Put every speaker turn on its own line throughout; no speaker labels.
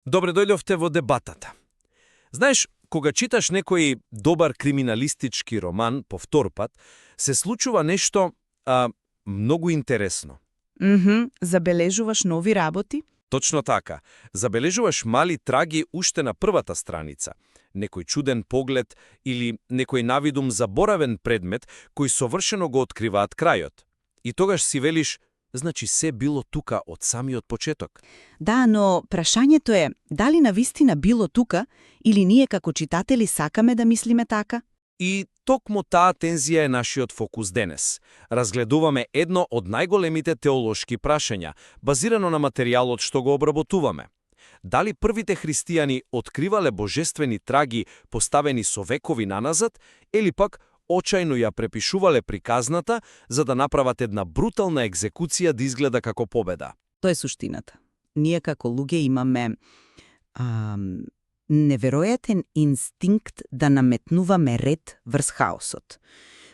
Добре дојдовте во дебатата. Знаеш, кога читаш некој добар криминалистички роман по втор пат, се случува нешто многу интересно.
Забележуваш нови работи?
Точно така. Забележуваш мали траги уште на првата страница. Некој чуден поглед или некој навидум заборавен предмет кој совршено го откриваат крајот. И тогаш си велиш, значи се било тука од самиот почеток.
Да, но прашањето е, дали навистина било тука или ние како читатели сакаме да мислиме така?
И токму таа тензија е нашиот фокус денес. Разгледуваме едно од најголемите теолошки прашања, базирано на материјалот што го обработуваме. Дали првите христијани откривале божествени траги поставени со векови наназад, или пак очајно ја препишувале приказната за да направат една брутална екзекуција да изгледа како победа?
Тоа е суштината. Ние како луѓе имаме неверојатен инстинкт да наметнуваме ред врз хаосот.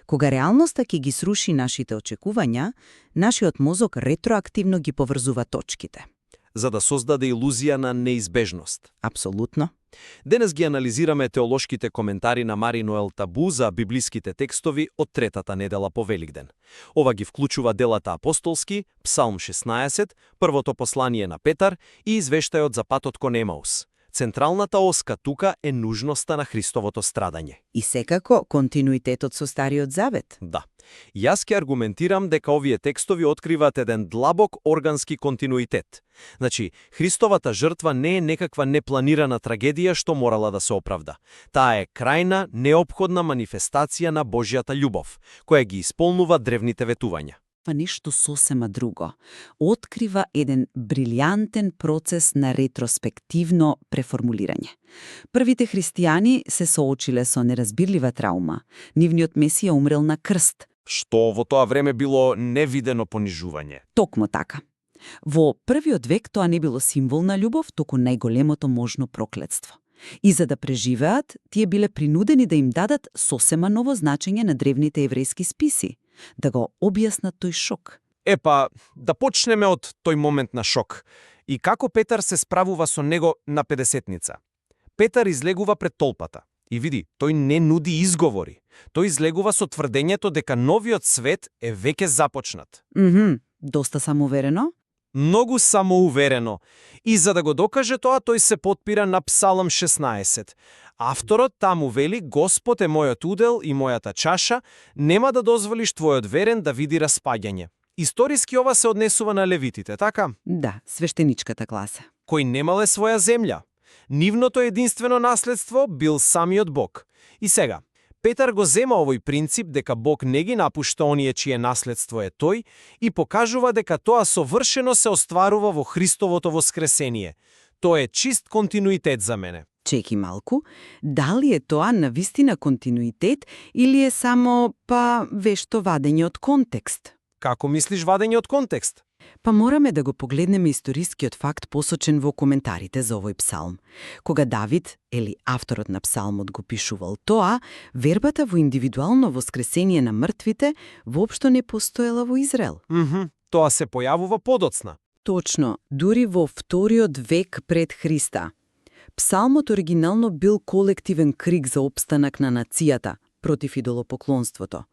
Кога реалноста ќе ги сруши нашите очекувања, нашиот мозок ретроактивно ги поврзува точките.
За да создаде илузија на неизбежност.
Апсолутно.
Денес ги анализираме теолошките коментари на Мари Ноел Табу за библиските текстови од третата недела по Великден. Ова ги вклучува делата апостолски, Псалм 16, првото послание на Петар и извештајот за патот кон Емаус. Централната оска тука е нужноста на Христовото страдање.
И секако континуитетот со Стариот Завет.
Да. Јас ќе аргументирам дека овие текстови откриваат еден длабок органски континуитет. Значи, Христовата жртва не е некаква непланирана трагедија што морала да се оправда. Таа е крајна, неопходна манифестација на Божјата љубов, која ги исполнува древните ветувања.
Нешто сосема друго. Открива еден брилјантен процес на ретроспективно преформулирање. Првите христијани се соочиле со неразбирлива траума. Нивниот Месија умрел на крст.
Што во тоа време било невидено понижување.
Токму така. Во првиот век тоа не било символ на љубов, туку најголемото можно проклетство. И за да преживеат, тие биле принудени да им дадат сосема ново значење на древните еврејски списи, да го објаснат тој шок.
Епа, да почнеме од тој момент на шок. И како Петар се справува со него на Педесетница. Петар излегува пред толпата. И види, тој не нуди изговори. Тој излегува со тврдењето дека новиот свет е веќе започнат.
Доста самоуверено?
Многу самоуверено. И за да го докаже тоа, тој се потпира на Псалм 16. Авторот таму вели: Господ е мојот удел и мојата чаша, нема да дозволиш твојот верен да види распаѓање. Историски ова се однесува на левитите, така?
Да, свештеничката класа.
Кои немале своја земја. Нивното единствено наследство бил самиот Бог. И сега, Петар го зема овој принцип дека Бог не ги напушта оние чие наследство е тој и покажува дека тоа совршено се остварува во Христовото воскресение. Тоа е чист континуитет за мене.
Чеки малку, дали е тоа навистина континуитет или е само, вешто вадење од контекст?
Како мислиш вадење од контекст?
Мораме да го погледнеме историскиот факт посочен во коментарите за овој псалм. Кога Давид, или авторот на псалмот, го пишувал тоа, вербата во индивидуално воскресение на мртвите воопшто не постоела во Израел.
Тоа се појавува подоцна.
Точно, дури во вториот век пред Христа. Псалмот оригинално бил колективен крик за опстанак на нацијата против идолопоклонството.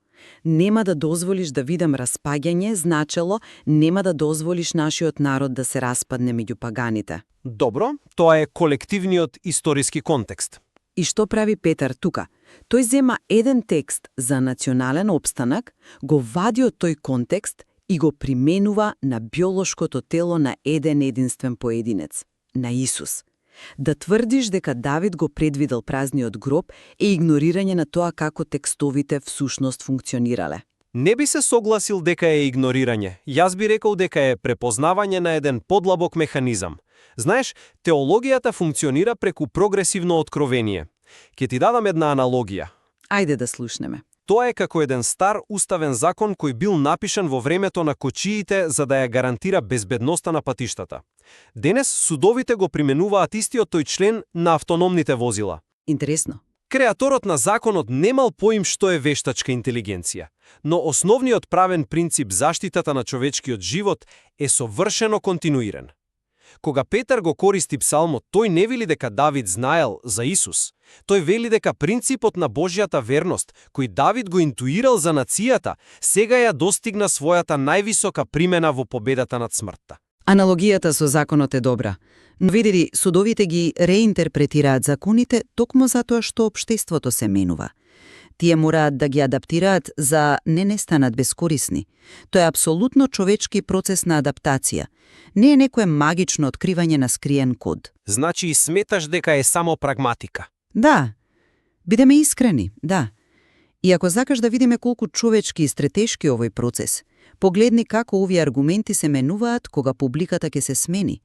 Нема да дозволиш да видам распаѓање, значело нема да дозволиш нашиот народ да се распадне меѓу паганите.
Добро, тоа е колективниот историски контекст.
И што прави Петар тука? Тој зема еден текст за национален опстанак, го вади од тој контекст и го применува на биолошкото тело на еден единствен поединец, на Исус. Да тврдиш дека Давид го предвидел празниот гроб е игнорирање на тоа како текстовите всушност функционирале.
Не би се согласил дека е игнорирање. Јас би рекол дека е препознавање на еден подлабок механизам. Знаеш, теологијата функционира преку прогресивно откровение. Ке ти дадам една аналогија.
Ајде да слушнеме.
Тоа е како еден стар уставен закон кој бил напишан во времето на кочиите за да ја гарантира безбедноста на патиштата. Денес судовите го применуваат истиот тој член на автономните возила.
Интересно.
Креаторот на законот немал поим што е вештачка интелигенција, но основниот правен принцип заштитата на човечкиот живот е совршено континуиран. Кога Петар го користи псалмот, тој не вели дека Давид знаел за Исус. Тој вели дека принципот на Божјата верност, кој Давид го интуирал за нацијата, сега ја достигна својата највисока примена во победата над смртта.
Аналогијата со законот е добра, но види, судовите ги реинтерпретираат законите токму затоа што општеството се менува. Тие мораат да ги адаптираат за не станат бескорисни. Тоа е апсолутно човечки процес на адаптација. Не е некое магично откривање на скриен код.
Значи и сметаш дека е само прагматика.
Да, бидеме искрени, да. И ако сакаш да видиме колку човечки и стратешки овој процес, погледни како овие аргументи се менуваат кога публиката ќе се смени.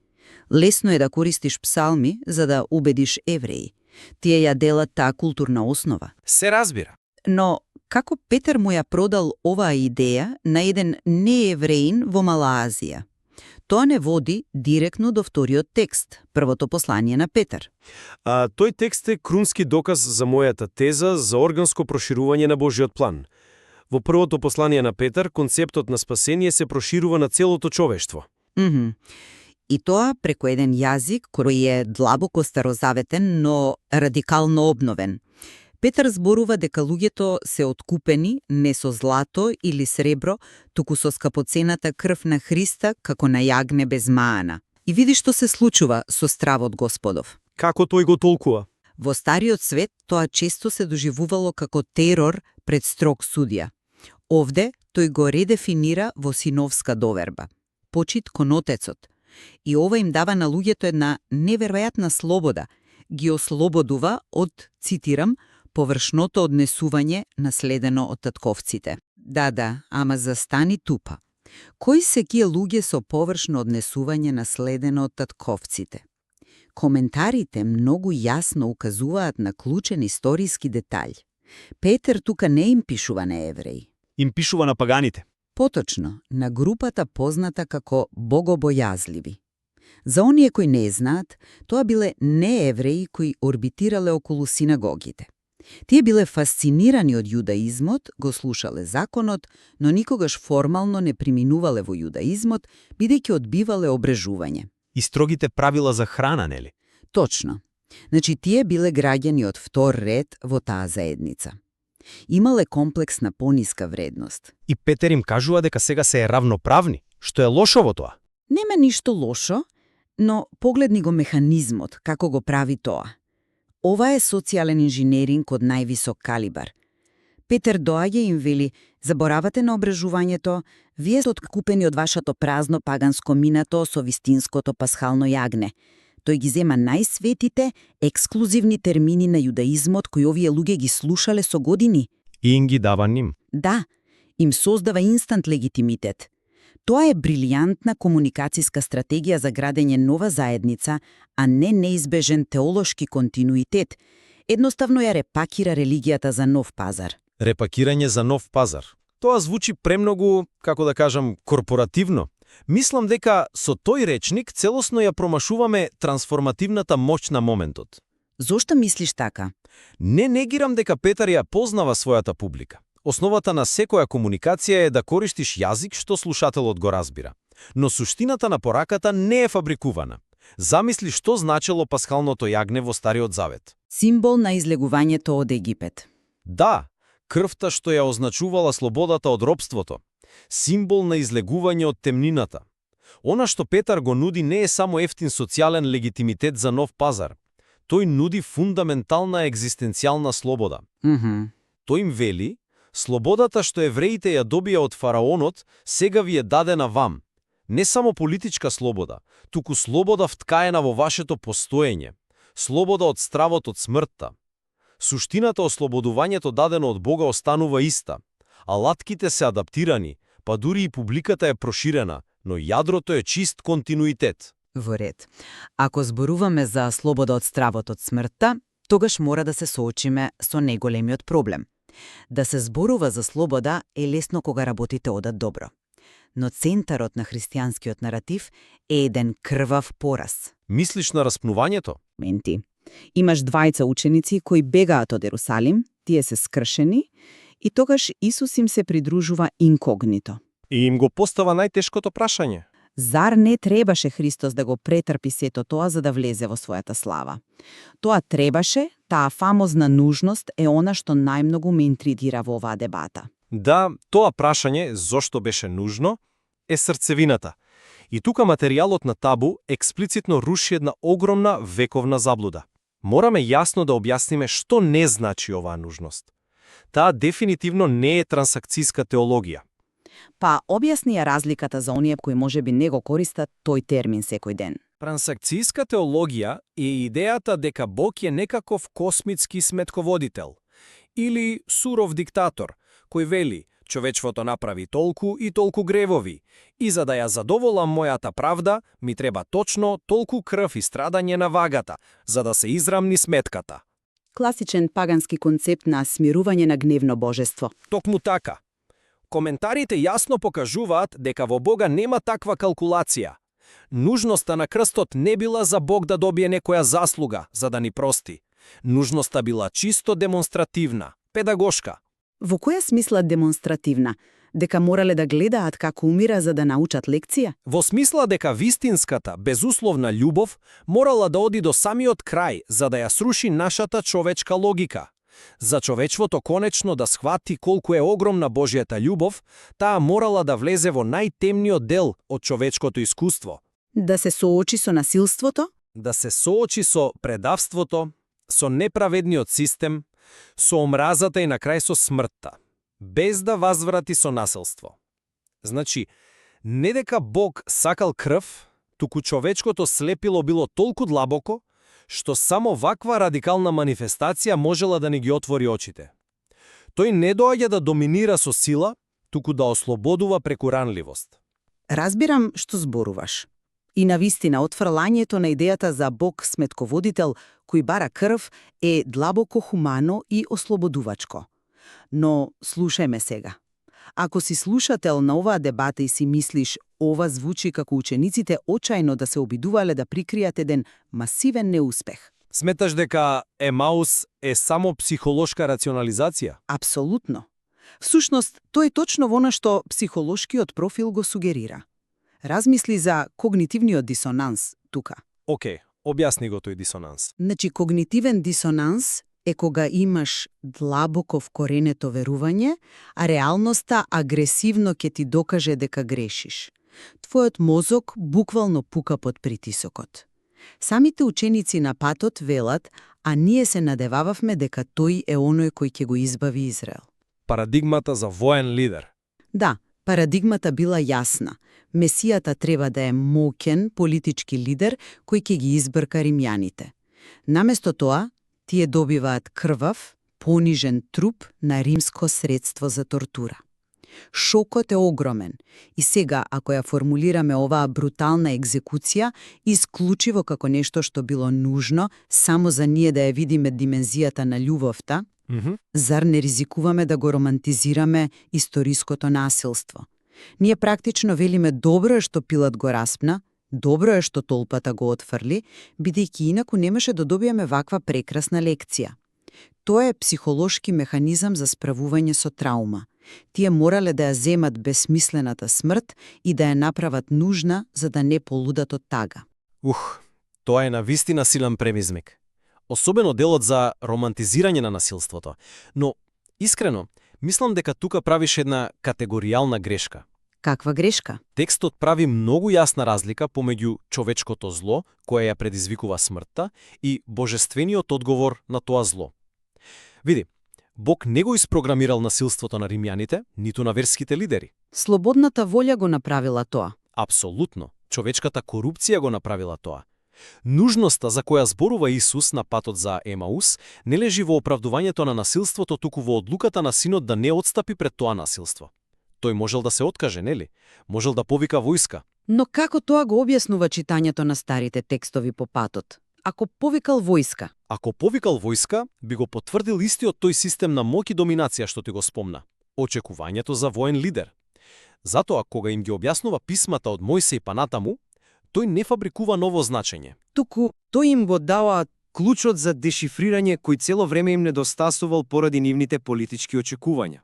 Лесно е да користиш псалми за да убедиш евреи. Тие ја делат таа културна основа.
Се разбира.
Но како Петар му ја продал оваа идеја на еден неевреин во Мала Азија? Тоа не води директно до вториот текст, првото послание на Петар.
Тој текст е крунски доказ за мојата теза за органско проширување на Божиот план. Во првото послание на Петар, концептот на спасение се проширува на целото човештво.
И тоа преку еден јазик кој е длабоко старозаветен, но радикално обновен. Петар зборува дека луѓето се откупени не со злато или сребро, туку со скапоцената крв на Христа како на јагне без маана. И види што се случува со стравот Господов.
Како тој го толкува?
Во стариот свет тоа често се доживувало како терор пред строг судија. Овде тој го редефинира во синовска доверба. Почит кон Отецот. И ова им дава на луѓето една неверојатна слобода. Ги ослободува од, цитирам, површното однесување наследено од татковците. Да, ама застани тупа. Кои се кие луѓе со површно однесување наследено од татковците? Коментарите многу јасно указуваат на клучен историски детаљ. Петар тука не им пишува на евреи.
Им пишува на паганите.
Поточно, на групата позната како богобојазливи. За оние кои не знаат, тоа биле неевреи кои орбитирале околу синагогите. Тие биле фасцинирани од јудаизмот, го слушале законот, но никогаш формално не преминувале во јудаизмот, бидејќи одбивале обрежување.
И строгите правила за храна, нели?
Точно. Значи, тие биле граѓани од втор ред во таа заедница. Имале комплекс на пониска вредност.
И Петер им кажува дека сега се е равноправни. Што е лошо во тоа?
Нема ништо лошо, но погледни го механизмот, како го прави тоа. Ова е социјален инженеринг од највисок калибар. Петер доаѓа и им вели, заборавате на обрежувањето, вие сте откупени од вашето празно паганско минато со вистинското пасхално јагне. Тој ги зема најсветите, ексклузивни термини на јудаизмот кои овие луѓе ги слушале со години.
И им ги дава ним.
Да, им создава инстант легитимитет. Тоа е брилијантна комуникацијска стратегија за градење нова заедница, а не неизбежен теолошки континуитет. Едноставно ја репакира религијата за нов пазар.
Репакирање за нов пазар. Тоа звучи премногу, како да кажам, корпоративно. Мислам дека со тој речник целосно ја промашуваме трансформативната моќ на моментот.
Зошто мислиш така?
Не негирам дека Петар ја познава својата публика. Основата на секоја комуникација е да користиш јазик што слушателот го разбира. Но суштината на пораката не е фабрикувана. Замисли што значело пасхалното јагне во Стариот Завет.
Символ на излегувањето од Египет.
Да, крвта што ја означувала слободата од робството. Символ на излегување од темнината. Она што Петар го нуди не е само ефтин социјален легитимитет за нов пазар. Тој нуди фундаментална екзистенцијална слобода. Тој им вели, слободата што евреите ја добија од фараонот, сега ви е дадена вам. Не само политичка слобода, туку слобода вткаена во вашето постоење. Слобода од стравот од смртта. Суштината ослободувањето дадено од Бога останува иста. Алатките се адаптирани, па дури и публиката е проширена, но јадрото е чист континуитет.
Во ред. Ако зборуваме за слобода од стравот од смртта, тогаш мора да се соочиме со најголемиот проблем. Да се зборува за слобода е лесно кога работите одат добро. Но центарот на христијанскиот наратив е еден крвав пораз.
Мислиш на распнувањето?
Менти. Имаш двајца ученици кои бегаат од Ерусалим, тие се скршени, и тогаш Исус им се придружува инкогнито.
И им го постава најтешкото прашање.
Зар не требаше Христос да го претрпи сето тоа за да влезе во својата слава? Тоа требаше, таа фамозна нужност е она што најмногу ме интригира во оваа дебата.
Да, тоа прашање, зошто беше нужно, е срцевината. И тука материјалот на Табу експлицитно руши една огромна вековна заблуда. Мораме јасно да објасниме што не значи оваа нужност. Таа дефинитивно не е трансакцијска теологија.
Па објасни ја разликата за оние кои можеби не го користат тој термин секој ден.
Трансакцијска теологија е идејата дека Бог е некаков космички сметководител или суров диктатор кој вели човечството направи толку и толку гревови и за да ја задоволам мојата правда ми треба точно толку крв и страдање на вагата за да се израмни сметката.
Класичен пагански концепт на смирување на гневно божество.
Токму така. Коментарите јасно покажуваат дека во Бога нема таква калкулација. Нужноста на крстот не била за Бог да добие некоја заслуга за да ни прости. Нужноста била чисто демонстративна, педагошка.
Во која смисла демонстративна? Дека морале да гледаат како умира за да научат лекција?
Во смисла дека вистинската, безусловна љубов морала да оди до самиот крај за да ја сруши нашата човечка логика. За човечството конечно да схвати колку е огромна Божјата љубов, таа морала да влезе во најтемниот дел од човечкото искуство.
Да се соочи со насилството?
Да се соочи со предавството, со неправедниот систем, со омразата и на крај со смртта, без да возврати со насилство. Значи, не дека Бог сакал крв, туку човечкото слепило било толку длабоко, што само ваква радикална манифестација можела да ни ги отвори очите. Тој не доаѓа да доминира со сила, туку да ослободува преку ранливост.
Разбирам што зборуваш. И навистина, отфрлањето на идејата за Бог сметководител кој бара крв е длабоко хумано и ослободувачко. Но слушај ме сега. Ако си слушател на оваа дебата и си мислиш, ова звучи како учениците очајно да се обидувале да прикријат еден масивен неуспех.
Сметаш дека Емаус е само психолошка рационализација?
Апсолутно. Всушност, тоа е точно во она што психолошкиот профил го сугерира. Размисли за когнитивниот дисонанс тука.
Океј, објасни го тој дисонанс.
Значи, когнитивен дисонанс е кога имаш длабоко вкоренето верување, а реалноста агресивно ќе ти докаже дека грешиш. Твојот мозок буквално пука под притисокот. Самите ученици на патот велат, а ние се надевававме дека тој е оној кој ќе го избави Израел.
Парадигмата за воен лидер.
Да, парадигмата била јасна. Месијата треба да е моќен политички лидер кој ќе ги избрка римјаните. Наместо тоа, тие добиваат крвав, понижен труп на римско средство за тортура. Шокот е огромен и сега, ако ја формулираме оваа брутална екзекуција, исклучиво како нешто што било нужно само за ние да ја видиме димензијата на љубовта, зар не ризикуваме да го романтизираме историското насилство? Ние практично велиме добро е што Пилат го распна, добро е што толпата го отфрли, бидејќи инаку немаше да добиеме ваква прекрасна лекција. Тоа е психолошки механизам за справување со траума. Тие морале да ја земат безсмислената смрт и да ја направат нужна за да не полудат од тага.
Тоа е навистина силен премизмик. Особено делот за романтизирање на насилството. Но, искрено, мислам дека тука правиш една категоријална грешка.
Каква грешка?
Текстот прави многу јасна разлика помеѓу човечкото зло, кое ја предизвикува смртта, и божествениот одговор на тоа зло. Види, Бог не го испрограмирал насилството на римјаните, ниту на верските лидери.
Слободната волја го направила тоа.
Апсолутно. Човечката корупција го направила тоа. Нужноста за која зборува Исус на патот за Емаус не лежи во оправдувањето на насилството, туку во одлуката на синот да не отстапи пред тоа насилство. Тој можел да се откаже, нели? Можел да повика војска.
Но како тоа го објаснува читањето на старите текстови по патот? Ако повикал војска?
Ако повикал војска, би го потврдил истиот тој систем на моќ и доминација што ти го спомна. Очекувањето за воен лидер. Затоа, кога им ги објаснува писмата од Мојсеј па натаму, тој не фабрикува ново значење.
Туку, тој им го дава клучот за дешифрирање кој цело време им недостасувал поради нивните политички очекувања.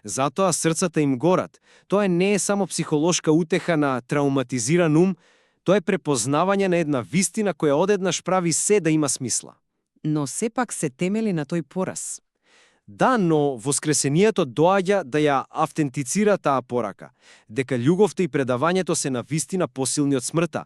Затоа срцата им горат. Тоа не е само психолошка утеха на трауматизиран ум, тоа е препознавање на една вистина која одеднаш прави се да има смисла.
Но сепак се темели на тој пораз.
Да, но воскресението доаѓа да ја автентицира таа порака, дека љубовта и предавањето се на вистина посилни од смртта.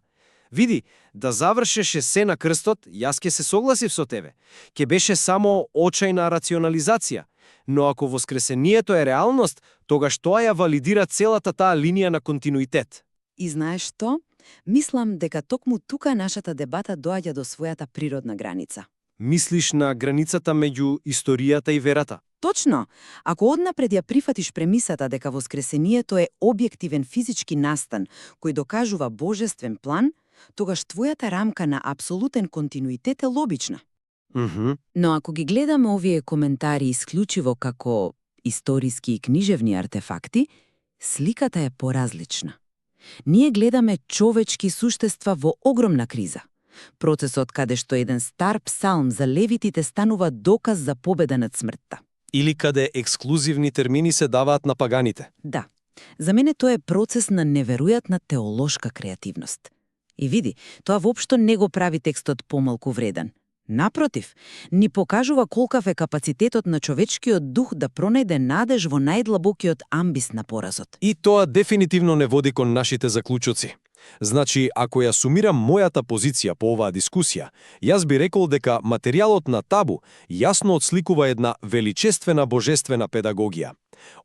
Види, да завршеше се на крстот, јас ке се согласив со тебе. Ке беше само очајна рационализација. Но ако воскресението е реалност, тогаш тоа ја валидира целата таа линија на континуитет.
И знаеш што? Мислам дека токму тука нашата дебата доаѓа до својата природна граница.
Мислиш на границата меѓу историјата и верата?
Точно! Ако однапред ја прифатиш премисата дека воскресението е објективен физички настан кој докажува божествен план, тогаш твојата рамка на апсолутен континуитет е логична. Но ако ги гледаме овие коментари исклучиво како историски и книжевни артефакти, сликата е поразлична. Ние гледаме човечки суштества во огромна криза. Процесот каде што еден стар псалм за левитите станува доказ за победа над смртта.
Или каде ексклузивни термини се даваат на паганите.
Да, за мене тоа е процес на неверојатна теолошка креативност. И види, тоа воопшто не го прави текстот помалку вреден. Напротив, ни покажува колкав е капацитетот на човечкиот дух да пронајде надеж во најдлабокиот амбис на поразот.
И тоа дефинитивно не води кон нашите заклучоци. Значи, ако ја сумирам мојата позиција по оваа дискусија, јас би рекол дека материјалот на Табу јасно отсликува една величествена божествена педагогија.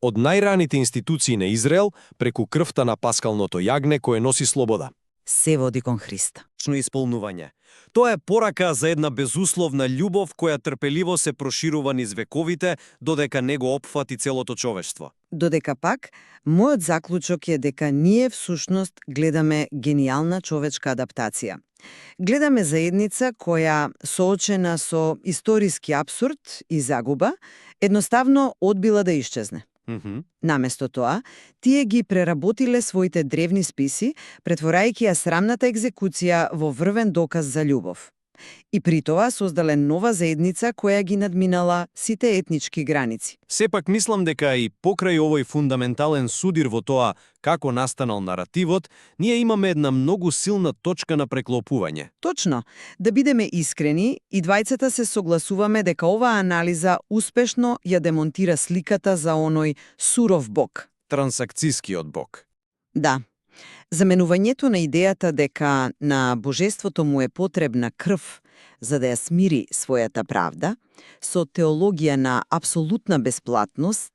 Од најраните институции на Израел, преку крвта на паскалното јагне кое носи слобода.
Се води кон Христа.
Исполнување. Тоа е порака за една безусловна љубов која трпеливо се проширува низ вековите, додека не го опфати целото човештво.
Додека пак, мојот заклучок е дека ние всушност гледаме гениална човечка адаптација. Гледаме заедница која, соочена со историски апсурд и загуба, едноставно одбила да исчезне. Наместо тоа, тие ги преработиле своите древни списи, претворајќи ја срамната екзекуција во врвен доказ за љубов. И при тоа создале нова заедница која ги надминала сите етнички граници.
Сепак мислам дека и покрај овој фундаментален судир во тоа како настанал наративот, ние имаме една многу силна точка на преклопување.
Точно, да бидеме искрени, и двајцата се согласуваме дека оваа анализа успешно ја демонтира сликата за оној суров бог.
Трансакцијскиот бог.
Да. Заменувањето на идејата дека на божеството му е потребна крв за да ја смири својата правда, со теологија на апсолутна бесплатност,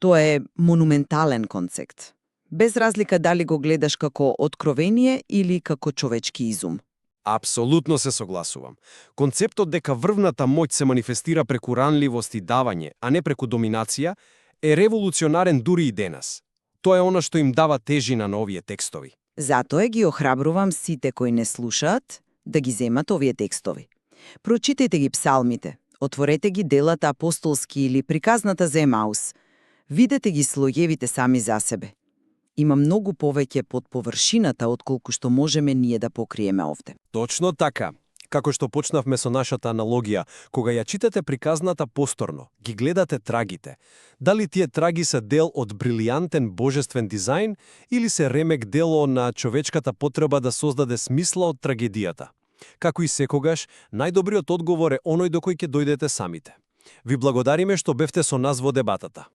тоа е монументален концепт. Без разлика дали го гледаш како откровение или како човечки изум.
Апсолутно се согласувам. Концептот дека врвната моќ се манифестира преку ранливост и давање, а не преку доминација, е револуционарен дури и денес. Тоа е она што им дава тежина на овие текстови.
Затоа ги охрабрувам сите кои не слушаат да ги земат овие текстови. Прочитајте ги псалмите, отворете ги делата апостолски или приказната за Емаус. Видете ги слоевите сами за себе. Има многу повеќе под површината отколку што можеме ние да покриеме овде.
Точно така. Како што почнавме со нашата аналогија, кога ја читате приказната посторно, ги гледате трагите. Дали тие траги се дел од брилијантен божествен дизајн или се ремек дело на човечката потреба да создаде смисла од трагедијата? Како и секогаш, најдобриот одговор е оној до кој ќе дојдете самите. Ви благодариме што бевте со нас во дебатата.